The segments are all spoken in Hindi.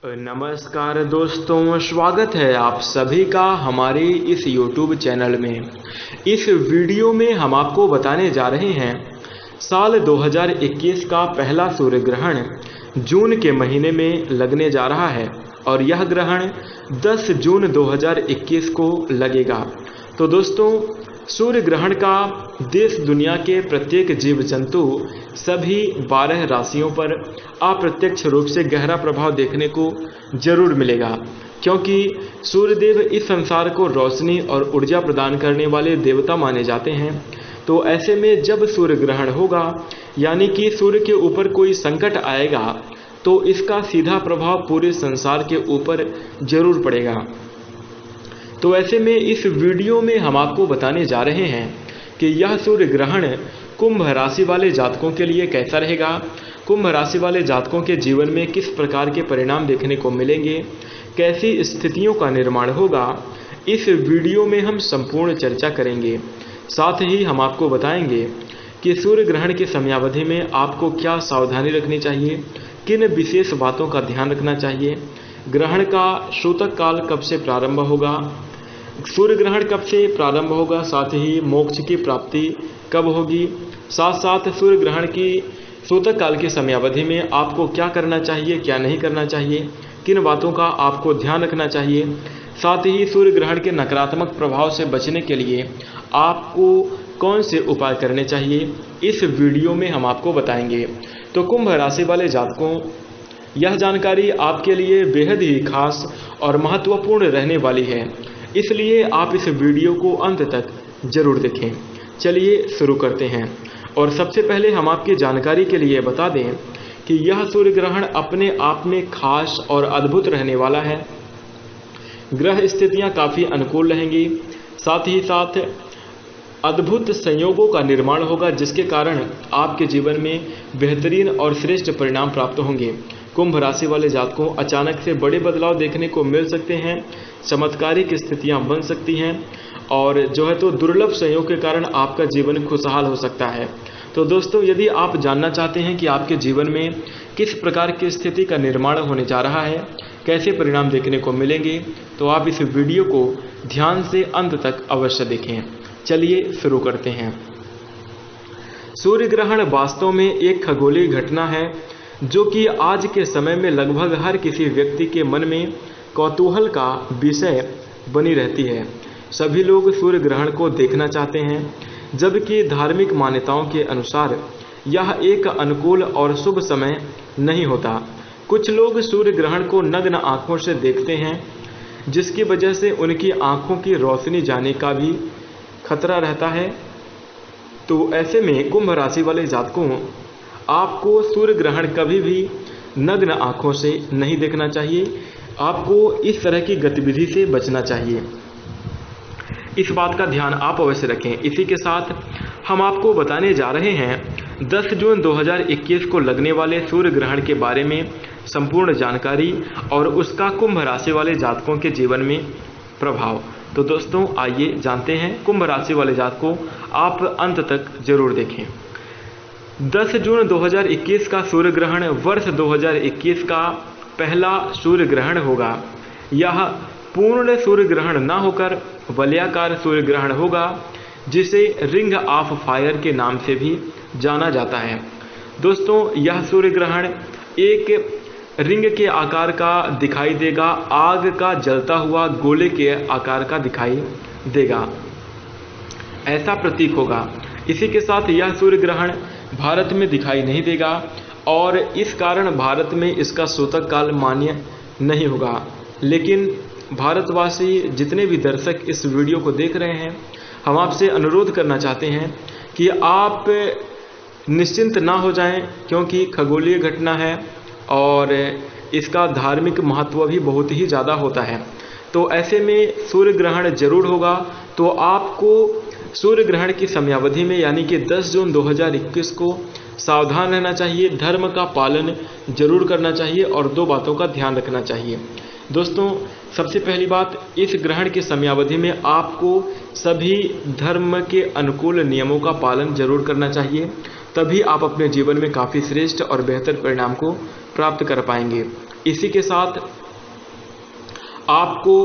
नमस्कार दोस्तों, स्वागत है आप सभी का हमारे इस YouTube चैनल में। इस वीडियो में हम आपको बताने जा रहे हैं साल 2021 का पहला सूर्य ग्रहण जून के महीने में लगने जा रहा है और यह ग्रहण 10 जून 2021 को लगेगा। तो दोस्तों, सूर्य ग्रहण का देश दुनिया के प्रत्येक जीव जंतु सभी 12 राशियों पर अप्रत्यक्ष रूप से गहरा प्रभाव देखने को जरूर मिलेगा, क्योंकि सूर्यदेव इस संसार को रोशनी और ऊर्जा प्रदान करने वाले देवता माने जाते हैं। तो ऐसे में जब सूर्य ग्रहण होगा, यानी कि सूर्य के ऊपर कोई संकट आएगा, तो इसका सीधा प्रभाव पूरे संसार के ऊपर जरूर पड़ेगा। तो ऐसे में इस वीडियो में हम आपको बताने जा रहे हैं कि यह सूर्य ग्रहण कुंभ राशि वाले जातकों के लिए कैसा रहेगा, कुंभ राशि वाले जातकों के जीवन में किस प्रकार के परिणाम देखने को मिलेंगे, कैसी स्थितियों का निर्माण होगा, इस वीडियो में हम संपूर्ण चर्चा करेंगे। साथ ही हम आपको बताएंगे कि सूर्य ग्रहण की समयावधि में आपको क्या सावधानी रखनी चाहिए, किन विशेष बातों का ध्यान रखना चाहिए, ग्रहण का सूतक काल कब से प्रारंभ होगा, सूर्य ग्रहण कब से प्रारंभ होगा, साथ ही मोक्ष की प्राप्ति कब होगी, साथ साथ सूर्य ग्रहण की सूतक काल की समयावधि में आपको क्या करना चाहिए, क्या नहीं करना चाहिए, किन बातों का आपको ध्यान रखना चाहिए, साथ ही सूर्य ग्रहण के नकारात्मक प्रभाव से बचने के लिए आपको कौन से उपाय करने चाहिए, इस वीडियो में हम आपको बताएंगे। तो कुंभ राशि वाले जातकों, यह जानकारी आपके लिए बेहद ही खास और महत्वपूर्ण रहने वाली है, इसलिए आप इस वीडियो को अंत तक जरूर देखें। चलिए शुरू करते हैं। और सबसे पहले हम आपकी जानकारी के लिए बता दें कि यह सूर्य ग्रहण अपने आप में खास और अद्भुत रहने वाला है। ग्रह स्थितियां काफ़ी अनुकूल रहेंगी, साथ ही साथ अद्भुत संयोगों का निर्माण होगा, जिसके कारण आपके जीवन में बेहतरीन और श्रेष्ठ परिणाम प्राप्त होंगे। कुंभ राशि वाले जातकों, अचानक से बड़े बदलाव देखने को मिल सकते हैं, चमत्कारिक स्थितियां बन सकती हैं और तो दुर्लभ संयोग के कारण आपका जीवन खुशहाल हो सकता है। तो दोस्तों, यदि आप जानना चाहते हैं कि आपके जीवन में किस प्रकार की स्थिति का निर्माण होने जा रहा है, कैसे परिणाम देखने को मिलेंगे, तो आप इस वीडियो को ध्यान से अंत तक अवश्य देखें। चलिए शुरू करते हैं। सूर्य ग्रहण वास्तव में एक खगोलीय घटना है जो कि आज के समय में लगभग हर किसी व्यक्ति के मन में कौतूहल का विषय बनी रहती है। सभी लोग सूर्य ग्रहण को देखना चाहते हैं, जबकि धार्मिक मान्यताओं के अनुसार यह एक अनुकूल और शुभ समय नहीं होता। कुछ लोग सूर्य ग्रहण को नग्न आंखों से देखते हैं, जिसकी वजह से उनकी आंखों की रोशनी जाने का भी खतरा रहता है। तो ऐसे में कुंभ राशि वाले जातकों, आपको सूर्य ग्रहण कभी भी नग्न आंखों से नहीं देखना चाहिए। आपको इस तरह की गतिविधि से बचना चाहिए, इस बात का ध्यान आप अवश्य रखें। इसी के साथ हम आपको बताने जा रहे हैं 10 जून 2021 को लगने वाले सूर्य ग्रहण के बारे में संपूर्ण जानकारी और उसका कुंभ राशि वाले जातकों के जीवन में प्रभाव। तो दोस्तों, आइए जानते हैं। कुंभ राशि वाले जातकों, आप अंत तक जरूर देखें। 10 जून 2021 का सूर्य ग्रहण वर्ष 2021 का पहला सूर्य ग्रहण होगा। यह पूर्ण सूर्य ग्रहण न होकर वलयाकार सूर्य ग्रहण होगा, जिसे रिंग ऑफ फायर के नाम से भी जाना जाता है। दोस्तों, यह सूर्य ग्रहण एक रिंग के आकार का दिखाई देगा, आग का जलता हुआ गोले के आकार का दिखाई देगा, ऐसा प्रतीक होगा। इसी के साथ यह सूर्य ग्रहण भारत में दिखाई नहीं देगा और इस कारण भारत में इसका सूतक काल मान्य नहीं होगा। लेकिन भारतवासी जितने भी दर्शक इस वीडियो को देख रहे हैं, हम आपसे अनुरोध करना चाहते हैं कि आप निश्चिंत ना हो जाएं, क्योंकि खगोलीय घटना है और इसका धार्मिक महत्व भी बहुत ही ज़्यादा होता है। तो ऐसे में सूर्य ग्रहण जरूर होगा, तो आपको सूर्य ग्रहण की समयावधि में यानी कि 10 जून 2021 को सावधान रहना चाहिए, धर्म का पालन जरूर करना चाहिए और 2 बातों का ध्यान रखना चाहिए। दोस्तों, सबसे पहली बात, इस ग्रहण की समयावधि में आपको सभी धर्म के अनुकूल नियमों का पालन जरूर करना चाहिए, तभी आप अपने जीवन में काफ़ी श्रेष्ठ और बेहतर परिणाम को प्राप्त कर पाएंगे। इसी के साथ आपको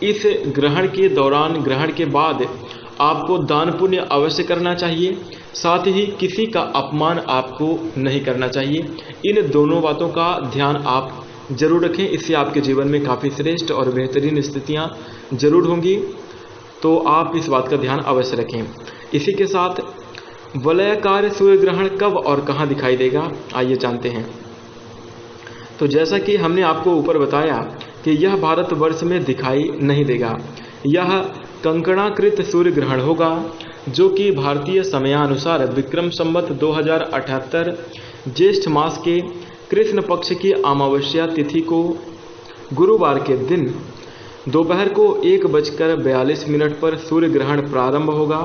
इस ग्रहण के दौरान, ग्रहण के बाद आपको दान पुण्य अवश्य करना चाहिए, साथ ही किसी का अपमान आपको नहीं करना चाहिए। इन दोनों बातों का ध्यान आप जरूर रखें, इससे आपके जीवन में काफ़ी श्रेष्ठ और बेहतरीन स्थितियां जरूर होंगी, तो आप इस बात का ध्यान अवश्य रखें। इसी के साथ वलयाकार सूर्य ग्रहण कब और कहां दिखाई देगा, आइए जानते हैं। तो जैसा कि हमने आपको ऊपर बताया कि यह भारतवर्ष में दिखाई नहीं देगा। यह कंकणाकृत सूर्य ग्रहण होगा, जो कि भारतीय समयानुसार विक्रम संवत 2078 ज्येष्ठ मास के कृष्ण पक्ष की अमावस्या तिथि को गुरुवार के दिन दोपहर को 1:42 पर सूर्य ग्रहण प्रारंभ होगा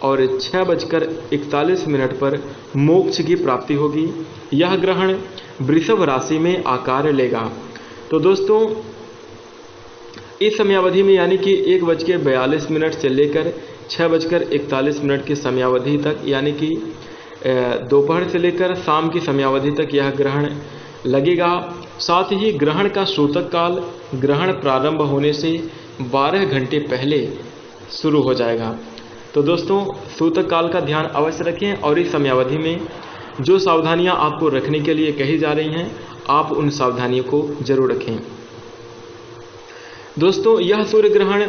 और 6:41 पर मोक्ष की प्राप्ति होगी। यह ग्रहण वृषभ राशि में आकार लेगा। तो दोस्तों, इस समयावधि में यानी कि 1:42 से लेकर 6:41 की समयावधि तक, यानी कि दोपहर से लेकर शाम की समयावधि तक यह ग्रहण लगेगा। साथ ही ग्रहण का सूतक काल ग्रहण प्रारंभ होने से 12 घंटे पहले शुरू हो जाएगा। तो दोस्तों, सूतक काल का ध्यान अवश्य रखें और इस समयावधि में जो सावधानियां आपको रखने के लिए कही जा रही हैं, आप उन सावधानियों को जरूर रखें। दोस्तों, यह सूर्य ग्रहण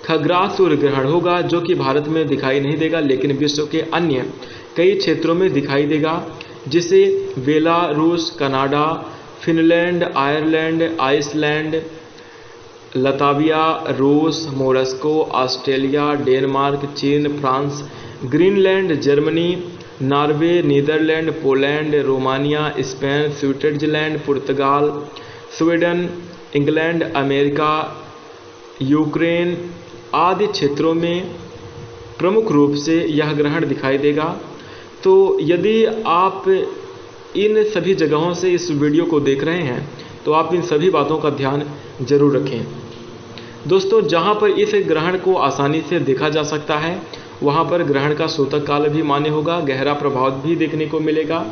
खग्रास सूर्य ग्रहण होगा, जो कि भारत में दिखाई नहीं देगा, लेकिन विश्व के अन्य कई क्षेत्रों में दिखाई देगा, जिसे Belarus, Canada, Finland, Ireland, Iceland, Latvia, रूस, मोरस्को, ऑस्ट्रेलिया, डेनमार्क, चीन, France, Greenland, Germany, Norway, Netherland, Poland, Romania, Spain, Switzerland, पुर्तगाल, स्वीडन, इंग्लैंड, अमेरिका, यूक्रेन आदि क्षेत्रों में प्रमुख रूप से यह ग्रहण दिखाई देगा। तो यदि आप इन सभी जगहों से इस वीडियो को देख रहे हैं, तो आप इन सभी बातों का ध्यान जरूर रखें। दोस्तों, जहां पर इस ग्रहण को आसानी से देखा जा सकता है, वहां पर ग्रहण का सूतक काल भी मान्य होगा, गहरा प्रभाव भी देखने को मिलेगा,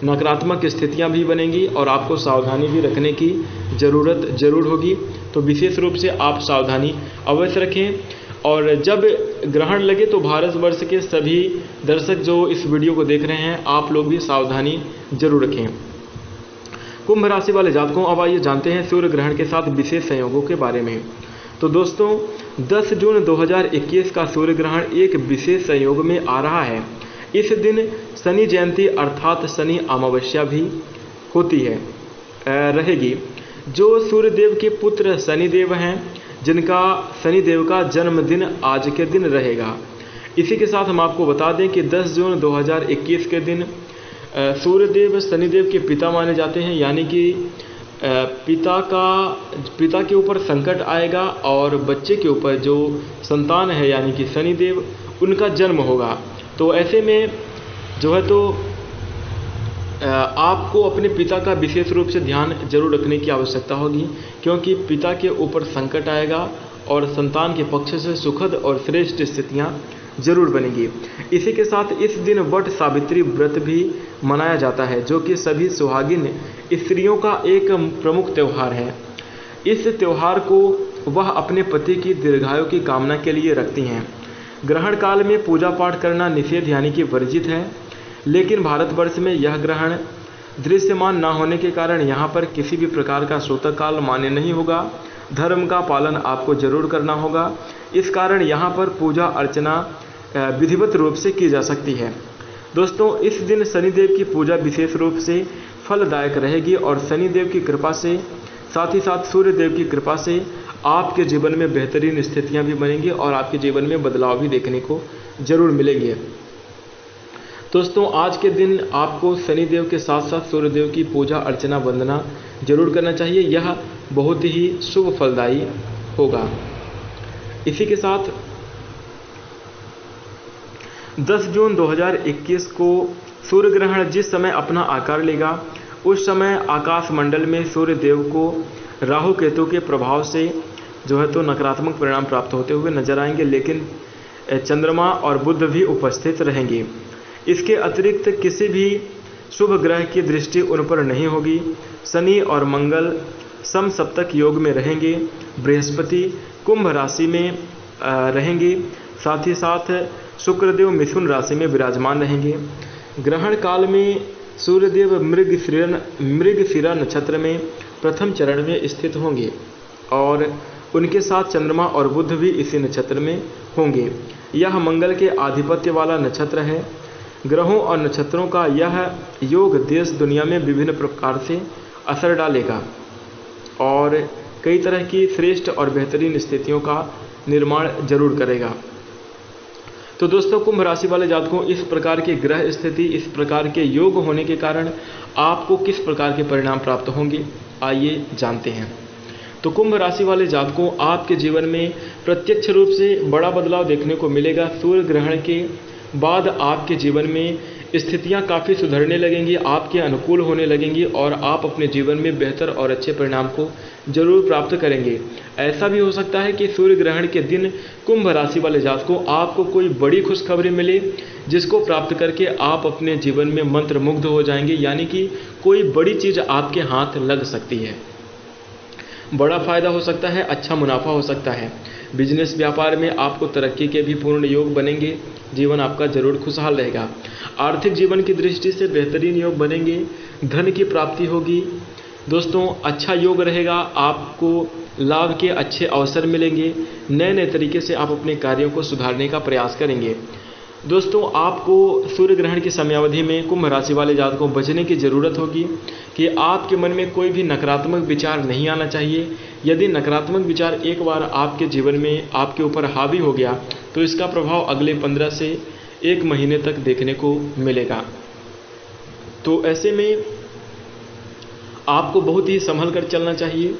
नकारात्मक स्थितियां भी बनेंगी और आपको सावधानी भी रखने की ज़रूरत जरूर होगी। तो विशेष रूप से आप सावधानी अवश्य रखें। और जब ग्रहण लगे तो भारतवर्ष के सभी दर्शक जो इस वीडियो को देख रहे हैं, आप लोग भी सावधानी जरूर रखें। कुंभ राशि वाले जातकों, अब आइए जानते हैं सूर्य ग्रहण के साथ विशेष संयोगों के बारे में। तो दोस्तों, 10 जून 2021 का सूर्य ग्रहण एक विशेष संयोग में आ रहा है। इस दिन शनि जयंती अर्थात शनि अमावस्या भी होती है रहेगी, जो सूर्यदेव के पुत्र शनिदेव हैं, जिनका शनिदेव का जन्मदिन आज के दिन रहेगा। इसी के साथ हम आपको बता दें कि 10 जून 2021 के दिन सूर्यदेव शनिदेव के पिता माने जाते हैं, यानी कि पिता के ऊपर संकट आएगा और बच्चे के ऊपर जो संतान है यानी कि शनिदेव, उनका जन्म होगा। तो ऐसे में जो है तो आपको अपने पिता का विशेष रूप से ध्यान जरूर रखने की आवश्यकता होगी, क्योंकि पिता के ऊपर संकट आएगा और संतान के पक्ष से सुखद और श्रेष्ठ स्थितियां जरूर बनेंगी। इसी के साथ इस दिन वट सावित्री व्रत भी मनाया जाता है, जो कि सभी सुहागिन स्त्रियों का एक प्रमुख त्यौहार है। इस त्यौहार को वह अपने पति की दीर्घायु की कामना के लिए रखती हैं। ग्रहण काल में पूजा पाठ करना निषेध यानी कि वर्जित है, लेकिन भारतवर्ष में यह ग्रहण दृश्यमान न होने के कारण यहाँ पर किसी भी प्रकार का सूतक काल मान्य नहीं होगा। धर्म का पालन आपको जरूर करना होगा। इस कारण यहाँ पर पूजा अर्चना विधिवत रूप से की जा सकती है। दोस्तों, इस दिन शनिदेव की पूजा विशेष रूप से फलदायक रहेगी और शनिदेव की कृपा से, साथ ही साथ सूर्यदेव की कृपा से आपके जीवन में बेहतरीन स्थितियां भी बनेंगी और आपके जीवन में बदलाव भी देखने को जरूर मिलेंगे। दोस्तों, आज के दिन आपको शनिदेव के साथ साथ सूर्यदेव की पूजा अर्चना वंदना जरूर करना चाहिए, यह बहुत ही शुभ फलदायी होगा। इसी के साथ 10 जून 2021 को सूर्य ग्रहण जिस समय अपना आकार लेगा, उस समय आकाश मंडल में सूर्य देव को राहु केतु के प्रभाव से जो है तो नकारात्मक परिणाम प्राप्त होते हुए नजर आएंगे, लेकिन चंद्रमा और बुध भी उपस्थित रहेंगे। इसके अतिरिक्त किसी भी शुभ ग्रह की दृष्टि उन पर नहीं होगी। शनि और मंगल समसप्तक योग में रहेंगे। बृहस्पति कुंभ राशि में रहेंगे, साथ ही साथ शुक्रदेव मिथुन राशि में विराजमान रहेंगे। ग्रहण काल में सूर्यदेव मृगशिरा नक्षत्र में प्रथम चरण में स्थित होंगे और उनके साथ चंद्रमा और बुध भी इसी नक्षत्र में होंगे। यह मंगल के आधिपत्य वाला नक्षत्र है। ग्रहों और नक्षत्रों का यह योग देश दुनिया में विभिन्न प्रकार से असर डालेगा और कई तरह की श्रेष्ठ और बेहतरीन स्थितियों का निर्माण जरूर करेगा। तो दोस्तों, कुंभ राशि वाले जातकों, इस प्रकार के ग्रह स्थिति, इस प्रकार के योग होने के कारण आपको किस प्रकार के परिणाम प्राप्त होंगे, आइए जानते हैं। तो कुंभ राशि वाले जातकों, आपके जीवन में प्रत्यक्ष रूप से बड़ा बदलाव देखने को मिलेगा। सूर्य ग्रहण के बाद आपके जीवन में स्थितियां काफ़ी सुधरने लगेंगी, आपके अनुकूल होने लगेंगी और आप अपने जीवन में बेहतर और अच्छे परिणाम को जरूर प्राप्त करेंगे। ऐसा भी हो सकता है कि सूर्य ग्रहण के दिन कुंभ राशि वाले जातकों आपको कोई बड़ी खुशखबरी मिले, जिसको प्राप्त करके आप अपने जीवन में मंत्रमुग्ध हो जाएंगे, यानी कि कोई बड़ी चीज़ आपके हाथ लग सकती है। बड़ा फायदा हो सकता है, अच्छा मुनाफा हो सकता है। बिजनेस व्यापार में आपको तरक्की के भी पूर्ण योग बनेंगे। जीवन आपका जरूर खुशहाल रहेगा। आर्थिक जीवन की दृष्टि से बेहतरीन योग बनेंगे। धन की प्राप्ति होगी। दोस्तों, अच्छा योग रहेगा, आपको लाभ के अच्छे अवसर मिलेंगे। नए नए तरीके से आप अपने कार्यों को सुधारने का प्रयास करेंगे। दोस्तों, आपको सूर्य ग्रहण की समयावधि में कुंभ राशि वाले जातकों को बचने की ज़रूरत होगी कि आपके मन में कोई भी नकारात्मक विचार नहीं आना चाहिए। यदि नकारात्मक विचार एक बार आपके जीवन में आपके ऊपर हावी हो गया तो इसका प्रभाव अगले 15 से 1 महीने तक देखने को मिलेगा। तो ऐसे में आपको बहुत ही संभल कर चलना चाहिए।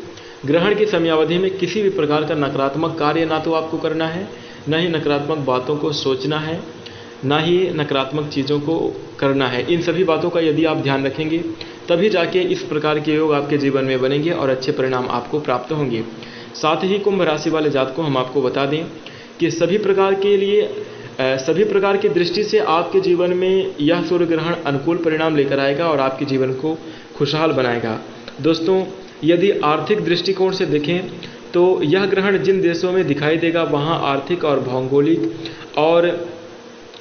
ग्रहण की समयावधि में किसी भी प्रकार का नकारात्मक कार्य ना तो आपको करना है, ना ही नकारात्मक बातों को सोचना है, ना ही नकारात्मक चीज़ों को करना है। इन सभी बातों का यदि आप ध्यान रखेंगे तभी जाके इस प्रकार के योग आपके जीवन में बनेंगे और अच्छे परिणाम आपको प्राप्त होंगे। साथ ही कुंभ राशि वाले जातकों को हम आपको बता दें कि सभी प्रकार की दृष्टि से आपके जीवन में यह सूर्य ग्रहण अनुकूल परिणाम लेकर आएगा और आपके जीवन को खुशहाल बनाएगा। दोस्तों, यदि आर्थिक दृष्टिकोण से देखें तो यह ग्रहण जिन देशों में दिखाई देगा वहाँ आर्थिक और भौगोलिक और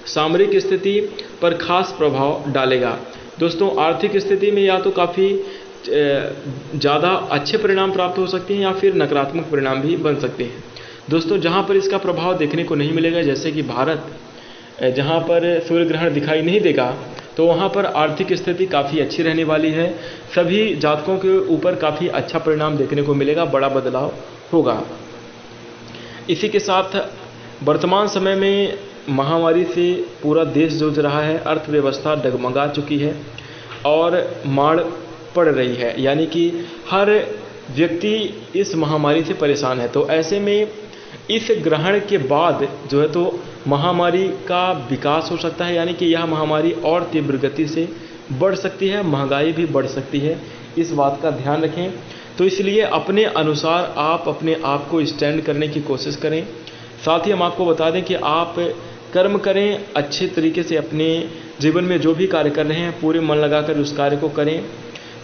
सामरिक स्थिति पर खास प्रभाव डालेगा। दोस्तों, आर्थिक स्थिति में या तो काफ़ी ज़्यादा अच्छे परिणाम प्राप्त हो सकते हैं या फिर नकारात्मक परिणाम भी बन सकते हैं। दोस्तों, जहाँ पर इसका प्रभाव देखने को नहीं मिलेगा, जैसे कि भारत, जहाँ पर सूर्य ग्रहण दिखाई नहीं देगा, तो वहाँ पर आर्थिक स्थिति काफ़ी अच्छी रहने वाली है। सभी जातकों के ऊपर काफ़ी अच्छा परिणाम देखने को मिलेगा, बड़ा बदलाव होगा। इसी के साथ वर्तमान समय में महामारी से पूरा देश जूझ रहा है, अर्थव्यवस्था डगमगा चुकी है और मार पड़ रही है, यानी कि हर व्यक्ति इस महामारी से परेशान है। तो ऐसे में इस ग्रहण के बाद जो है तो महामारी का विकास हो सकता है, यानी कि यह महामारी और तीव्र गति से बढ़ सकती है, महंगाई भी बढ़ सकती है। इस बात का ध्यान रखें। तो इसलिए अपने अनुसार आप अपने आप को स्टैंड करने की कोशिश करें। साथ ही हम आपको बता दें कि आप कर्म करें, अच्छे तरीके से अपने जीवन में जो भी कार्य कर रहे हैं पूरे मन लगाकर उस कार्य को करें,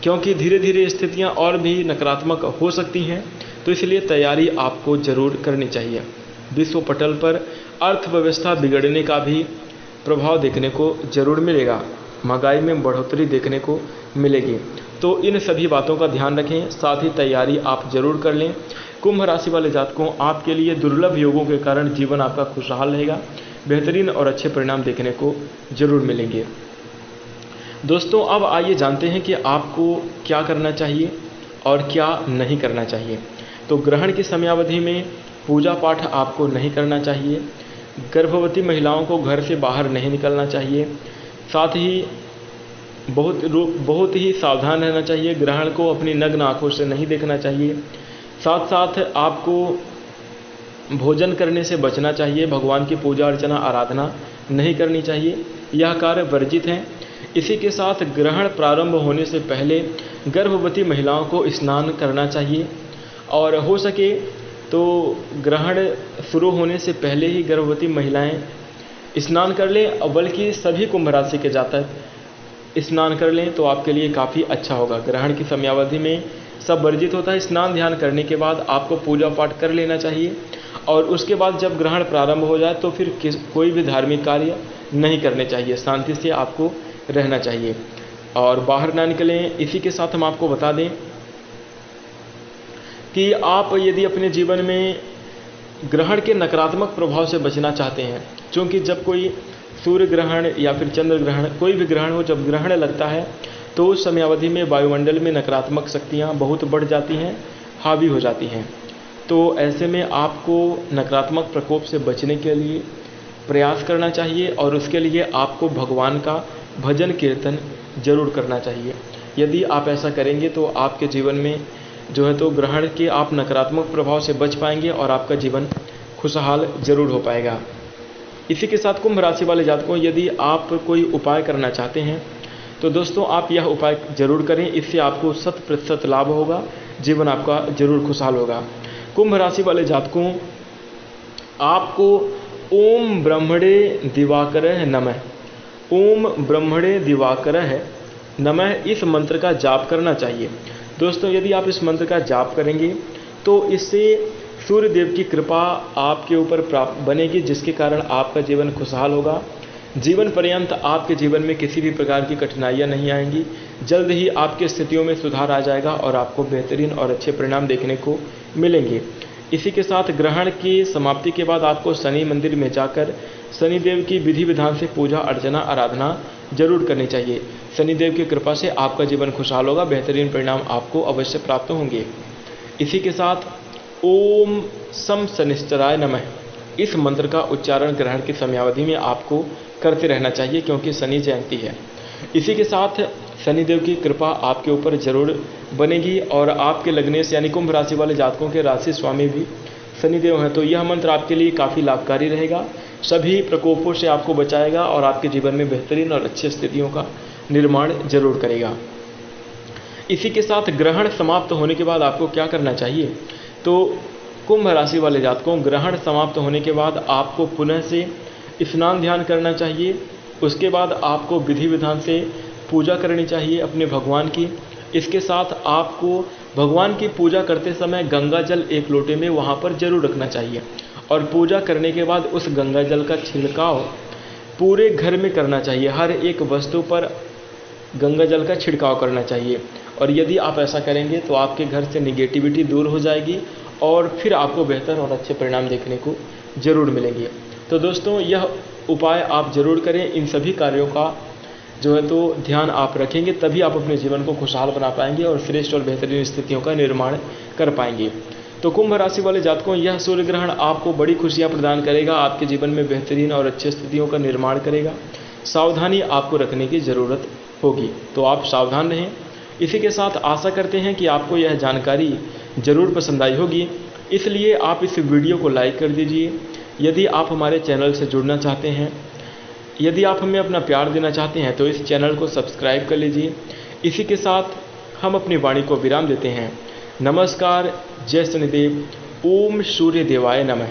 क्योंकि धीरे धीरे स्थितियां और भी नकारात्मक हो सकती हैं। तो इसलिए तैयारी आपको जरूर करनी चाहिए। विश्व पटल पर अर्थव्यवस्था बिगड़ने का भी प्रभाव देखने को जरूर मिलेगा, महंगाई में बढ़ोतरी देखने को मिलेगी। तो इन सभी बातों का ध्यान रखें, साथ ही तैयारी आप जरूर कर लें। कुंभ राशि वाले जातकों, आपके लिए दुर्लभ योगों के कारण जीवन आपका खुशहाल रहेगा, बेहतरीन और अच्छे परिणाम देखने को जरूर मिलेंगे। दोस्तों, अब आइए जानते हैं कि आपको क्या करना चाहिए और क्या नहीं करना चाहिए। तो ग्रहण की समयावधि में पूजा पाठ आपको नहीं करना चाहिए। गर्भवती महिलाओं को घर से बाहर नहीं निकलना चाहिए। साथ ही बहुत ही सावधान रहना चाहिए। ग्रहण को अपनी नग्न आंखों से नहीं देखना चाहिए। साथ साथ आपको भोजन करने से बचना चाहिए। भगवान की पूजा अर्चना आराधना नहीं करनी चाहिए, यह कार्य वर्जित है। इसी के साथ ग्रहण प्रारंभ होने से पहले गर्भवती महिलाओं को स्नान करना चाहिए और हो सके तो ग्रहण शुरू होने से पहले ही गर्भवती महिलाएं स्नान कर लें, बल्कि सभी कुंभ राशि के जातक स्नान कर लें तो आपके लिए काफ़ी अच्छा होगा। ग्रहण की समयावधि में सब वर्जित होता है। स्नान ध्यान करने के बाद आपको पूजा पाठ कर लेना चाहिए और उसके बाद जब ग्रहण प्रारंभ हो जाए तो फिर कोई भी धार्मिक कार्य नहीं करने चाहिए, शांति से आपको रहना चाहिए और बाहर ना निकलें। इसी के साथ हम आपको बता दें कि आप यदि अपने जीवन में ग्रहण के नकारात्मक प्रभाव से बचना चाहते हैं, क्योंकि जब कोई सूर्य ग्रहण या फिर चंद्र ग्रहण, कोई भी ग्रहण हो, जब ग्रहण लगता है तो उस समयावधि में वायुमंडल में नकारात्मक शक्तियाँ बहुत बढ़ जाती हैं, हावी हो जाती हैं। तो ऐसे में आपको नकारात्मक प्रकोप से बचने के लिए प्रयास करना चाहिए और उसके लिए आपको भगवान का भजन कीर्तन जरूर करना चाहिए। यदि आप ऐसा करेंगे तो आपके जीवन में जो है तो ग्रहण के आप नकारात्मक प्रभाव से बच पाएंगे और आपका जीवन खुशहाल जरूर हो पाएगा। इसी के साथ कुंभ राशि वाले जातकों, यदि आप कोई उपाय करना चाहते हैं तो दोस्तों आप यह उपाय जरूर करें, इससे आपको 100% लाभ होगा, जीवन आपका जरूर खुशहाल होगा। कुंभ राशि वाले जातकों, आपको ओम ब्रह्मणे दिवाकरः नमः, ओम ब्रह्मणे दिवाकरः नमः इस मंत्र का जाप करना चाहिए। दोस्तों यदि आप इस मंत्र का जाप करेंगे तो इससे सूर्य देव की कृपा आपके ऊपर प्राप्त बनेगी, जिसके कारण आपका जीवन खुशहाल होगा। जीवन पर्यंत आपके जीवन में किसी भी प्रकार की कठिनाइयां नहीं आएंगी। जल्द ही आपकी स्थितियों में सुधार आ जाएगा और आपको बेहतरीन और अच्छे परिणाम देखने को मिलेंगे। इसी के साथ ग्रहण की समाप्ति के बाद आपको शनि मंदिर में जाकर शनिदेव की विधि विधान से पूजा अर्चना आराधना जरूर करनी चाहिए। शनिदेव की कृपा से आपका जीवन खुशहाल होगा, बेहतरीन परिणाम आपको अवश्य प्राप्त होंगे। इसी के साथ ओम सम शनिश्चराय नमः इस मंत्र का उच्चारण ग्रहण की समयावधि में आपको करते रहना चाहिए, क्योंकि शनि जयंती है। इसी के साथ शनिदेव की कृपा आपके ऊपर जरूर बनेगी और आपके लगने से यानी कुंभ राशि वाले जातकों के राशि स्वामी भी शनिदेव हैं, तो यह मंत्र आपके लिए काफ़ी लाभकारी रहेगा, सभी प्रकोपों से आपको बचाएगा और आपके जीवन में बेहतरीन और अच्छी स्थितियों का निर्माण जरूर करेगा। इसी के साथ ग्रहण समाप्त होने के बाद आपको क्या करना चाहिए, तो कुंभ राशि वाले जातकों, ग्रहण समाप्त होने के बाद आपको पुनः से स्नान ध्यान करना चाहिए। उसके बाद आपको विधि विधान से पूजा करनी चाहिए अपने भगवान की। इसके साथ आपको भगवान की पूजा करते समय गंगा जल एक लोटे में वहाँ पर जरूर रखना चाहिए और पूजा करने के बाद उस गंगा जल का छिड़काव पूरे घर में करना चाहिए। हर एक वस्तु पर गंगा जल का छिड़काव करना चाहिए और यदि आप ऐसा करेंगे तो आपके घर से निगेटिविटी दूर हो जाएगी और फिर आपको बेहतर और अच्छे परिणाम देखने को जरूर मिलेंगे। तो दोस्तों यह उपाय आप जरूर करें। इन सभी कार्यों का जो है तो ध्यान आप रखेंगे, तभी आप अपने जीवन को खुशहाल बना पाएंगे और श्रेष्ठ और बेहतरीन स्थितियों का निर्माण कर पाएंगे। तो कुंभ राशि वाले जातकों, यह सूर्य ग्रहण आपको बड़ी खुशियां प्रदान करेगा, आपके जीवन में बेहतरीन और अच्छी स्थितियों का निर्माण करेगा। सावधानी आपको रखने की ज़रूरत होगी, तो आप सावधान रहें। इसी के साथ आशा करते हैं कि आपको यह जानकारी ज़रूर पसंद आई होगी, इसलिए आप इस वीडियो को लाइक कर दीजिए। यदि आप हमारे चैनल से जुड़ना चाहते हैं, यदि आप हमें अपना प्यार देना चाहते हैं तो इस चैनल को सब्सक्राइब कर लीजिए। इसी के साथ हम अपनी वाणी को विराम देते हैं। नमस्कार, जय शनिदेव, ओम सूर्य देवाय नमः।